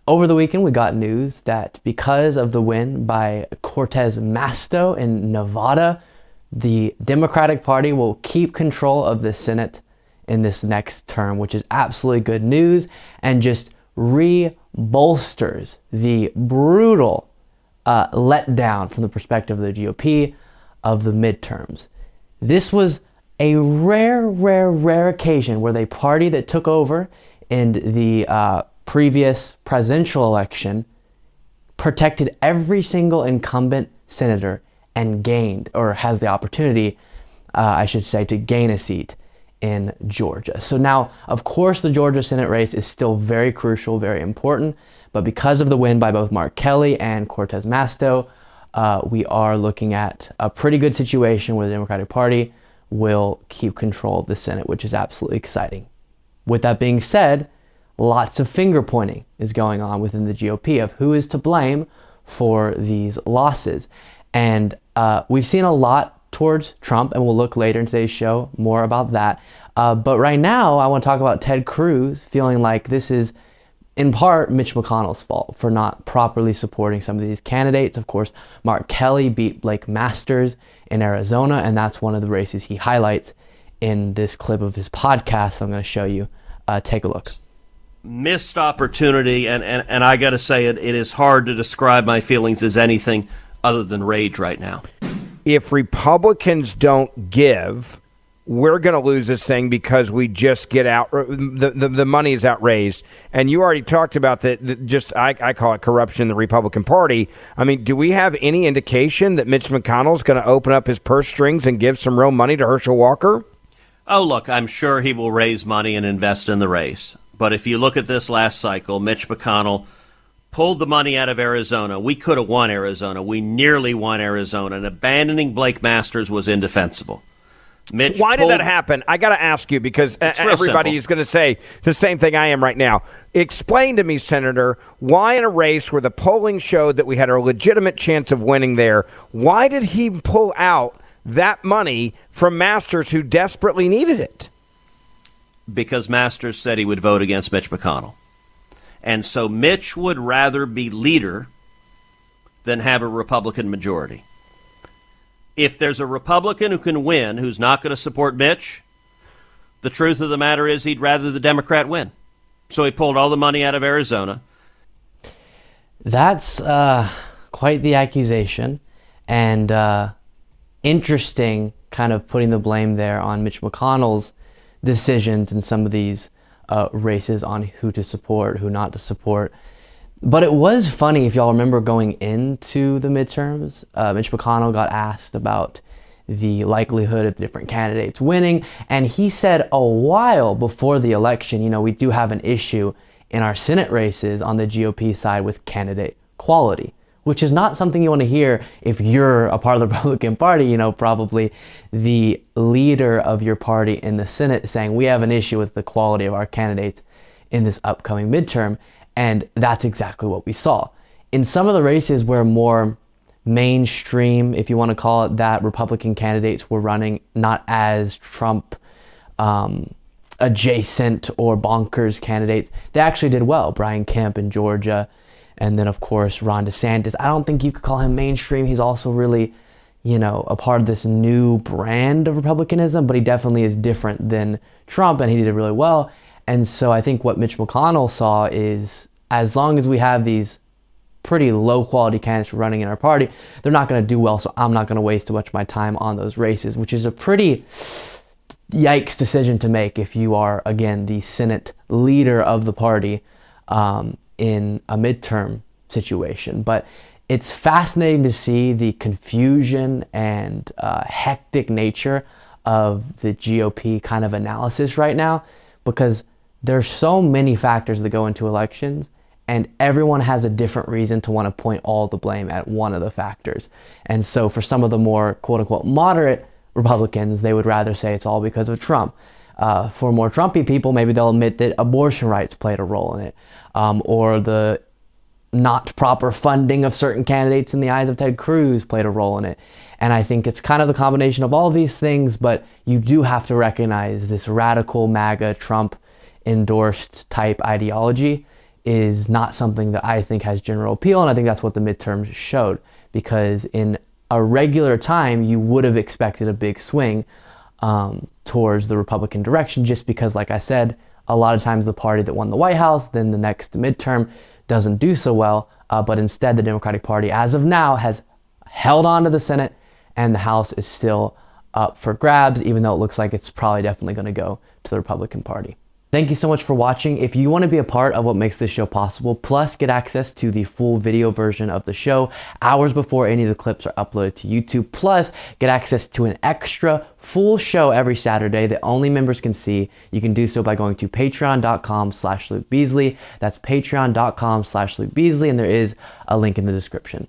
over the weekend, we got news that because of the win by Cortez Masto in Nevada, the Democratic Party will keep control of the Senate in this next term, which is absolutely good news and just re-bolsters the brutal letdown from the perspective of the GOP of the midterms. This was a rare occasion where the party that took over in the previous presidential election protected every single incumbent senator and gained, or has the opportunity, I should say, to gain a seat in Georgia. So now, of course, the Georgia Senate race is still very crucial, very important, but because of the win by both Mark Kelly and Cortez Masto, we are looking at a pretty good situation where the Democratic Party will keep control of the Senate, which is absolutely exciting. With that being said, lots of finger pointing is going on within the GOP of who is to blame for these losses. And we've seen a lot towards Trump, and we'll look later in today's show more about that. But right now, I want to talk about Ted Cruz feeling like this is in part Mitch McConnell's fault for not properly supporting some of these candidates. Of course, Mark Kelly beat Blake Masters in Arizona, and that's one of the races he highlights in this clip of his podcast I'm going to show you. Take a look. Missed opportunity, and I got to say it is hard to describe my feelings as anything other than rage right now. If Republicans don't give, we're going to lose this thing because we just get out. The money is outraised. And you already talked about that. Just I call it corruption in the Republican Party. I mean, do we have any indication that Mitch McConnell is going to open up his purse strings and give some real money to Herschel Walker? Oh, look, I'm sure he will raise money and invest in the race. But if you look at this last cycle, Mitch McConnell pulled the money out of Arizona. We could have won Arizona. We nearly won Arizona. And abandoning Blake Masters was indefensible. Why did that happen? I got to ask you, because everybody is going to say the same thing I am right now. Explain to me, Senator, why in a race where the polling showed that we had a legitimate chance of winning there, why did he pull out that money from Masters, who desperately needed it? Because Masters said he would vote against Mitch McConnell. And so Mitch would rather be leader than have a Republican majority. If there's a Republican who can win who's not going to support Mitch, the truth of the matter is he'd rather the Democrat win. So he pulled all the money out of Arizona. That's quite the accusation, and interesting kind of putting the blame there on Mitch McConnell's decisions in some of these races on who to support, who not to support. But it was funny, if y'all remember going into the midterms, Mitch McConnell got asked about the likelihood of different candidates winning, and he said a while before the election, you know, we do have an issue in our Senate races on the GOP side with candidate quality, which is not something you want to hear if you're a part of the Republican Party. You know, probably the leader of your party in the Senate saying we have an issue with the quality of our candidates in this upcoming midterm. And that's exactly what we saw. In some of the races where more mainstream, if you want to call it that, Republican candidates were running, not as Trump adjacent or bonkers candidates, they actually did well. Brian Kemp in Georgia, and then of course Ron DeSantis. I don't think you could call him mainstream. He's also really, you know, a part of this new brand of Republicanism, but he definitely is different than Trump, and he did really well. And so I think what Mitch McConnell saw is, as long as we have these pretty low quality candidates running in our party, they're not going to do well, so I'm not going to waste too much of my time on those races, which is a pretty yikes decision to make if you are, again, the Senate leader of the party in a midterm situation. But it's fascinating to see the confusion and hectic nature of the GOP kind of analysis right now, because there's so many factors that go into elections, and everyone has a different reason to want to point all the blame at one of the factors. And so for some of the more quote-unquote moderate Republicans, they would rather say it's all because of Trump. For more Trumpy people, maybe they'll admit that abortion rights played a role in it, or the not proper funding of certain candidates in the eyes of Ted Cruz played a role in it. And I think it's kind of the combination of all these things, but you do have to recognize this radical MAGA Trump endorsed type ideology is not something that I think has general appeal, and I think that's what the midterms showed, because in a regular time, you would have expected a big swing towards the Republican direction, just because, like I said, a lot of times the party that won the White House, then the next midterm doesn't do so well, but instead the Democratic Party, as of now, has held on to the Senate, and the House is still up for grabs, even though it looks like it's probably definitely going to go to the Republican Party. Thank you so much for watching. If you want to be a part of what makes this show possible, plus get access to the full video version of the show hours before any of the clips are uploaded to YouTube, plus get access to an extra full show every Saturday that only members can see, you can do so by going to patreon.com/Luke Beasley. That's patreon.com/Luke Beasley, and there is a link in the description.